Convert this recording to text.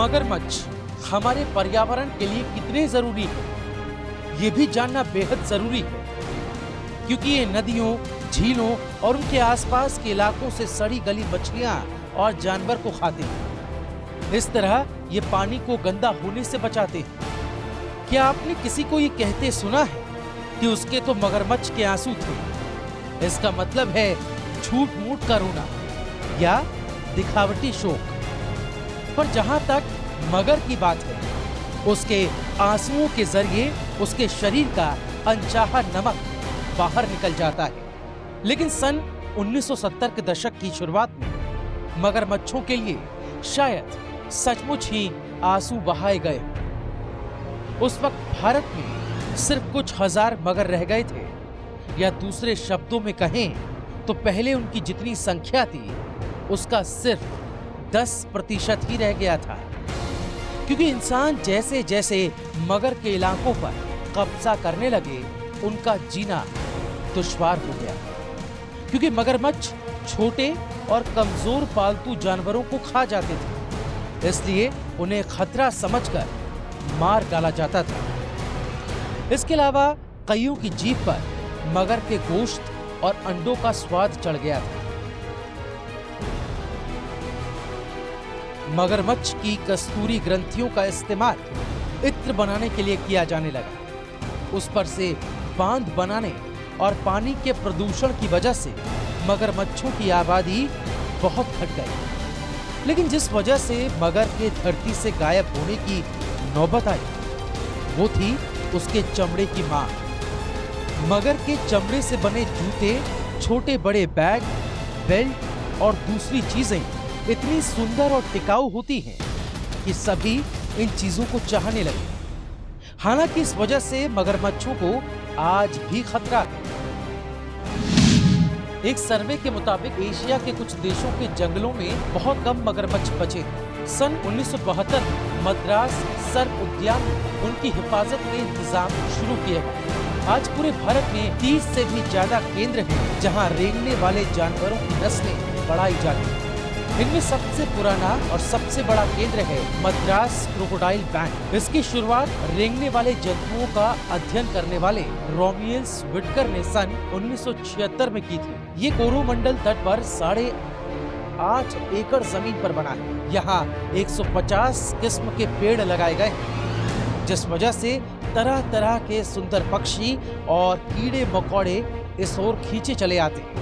मगरमच्छ हमारे पर्यावरण के लिए कितने जरूरी है, ये भी जानना बेहद जरूरी है, क्योंकि ये नदियों, झीलों और उनके आसपास के इलाकों से सड़ी गली मछलियां और जानवर को खाते हैं। इस तरह ये पानी को गंदा होने से बचाते हैं। क्या आपने किसी को ये कहते सुना है कि उसके तो मगरमच्छ के आंसू थे? इसका मतलब है झूठ मूठ का रोना या दिखावटी शोक। पर जहां तक मगर की बात है, उसके आंसुओं के जरिए उसके शरीर का अनचाहा नमक बाहर निकल जाता है। लेकिन सन 1970 के दशक की शुरुआत में मगरमच्छों के लिए शायद सचमुच ही आंसू बहाए गए। उस वक्त भारत में सिर्फ कुछ हजार मगर रह गए थे, या दूसरे शब्दों में कहें तो पहले उनकी जितनी संख्या थी उसका सिर्फ 10% ही रह गया था। क्योंकि इंसान जैसे जैसे मगर के इलाकों पर कब्जा करने लगे, उनका जीना दुश्वार हो गया। क्योंकि मगरमच्छ छोटे और कमजोर पालतू जानवरों को खा जाते थे, इसलिए उन्हें खतरा समझकर मार डाला जाता था। इसके अलावा कईयों की जीभ पर मगर के गोश्त और अंडों का स्वाद चढ़ गया था। मगरमच्छ की कस्तूरी ग्रंथियों का इस्तेमाल इत्र बनाने के लिए किया जाने लगा। उस पर से बांध बनाने और पानी के प्रदूषण की वजह से मगरमच्छों की आबादी बहुत घट गई। लेकिन जिस वजह से मगर के धरती से गायब होने की नौबत आई, वो थी उसके चमड़े की मांग। मगर के चमड़े से बने जूते, छोटे बड़े बैग, बेल्ट और दूसरी चीजें इतनी सुंदर और टिकाऊ होती हैं कि सभी इन चीजों को चाहने लगे। हालांकि इस वजह से मगरमच्छों को आज भी खतरा है। एक सर्वे के मुताबिक एशिया के कुछ देशों के जंगलों में बहुत कम मगरमच्छ बचे हैं। सन 1972 में मद्रास सर्प उद्यान में उनकी हिफाजत के इंतजाम शुरू किए गए। आज पूरे भारत में 30 से भी ज्यादा केंद्र हैं जहां रेंगने वाले जानवरों की नस्लें बढ़ाई जाती हैं। इनमें सबसे पुराना और सबसे बड़ा केंद्र है मद्रास क्रोकोडाइल बैंक। इसकी शुरुआत रेंगने वाले जंतुओं का अध्ययन करने वाले रोमियल्स विटकर ने सन 1976 में की थी। ये कोरोमंडल तट पर 8.5 एकड़ जमीन पर बना है। यहाँ 150 किस्म के पेड़ लगाए गए हैं, जिस वजह से तरह तरह के सुंदर पक्षी और कीड़े मकोड़े इस ओर खींचे चले आते हैं।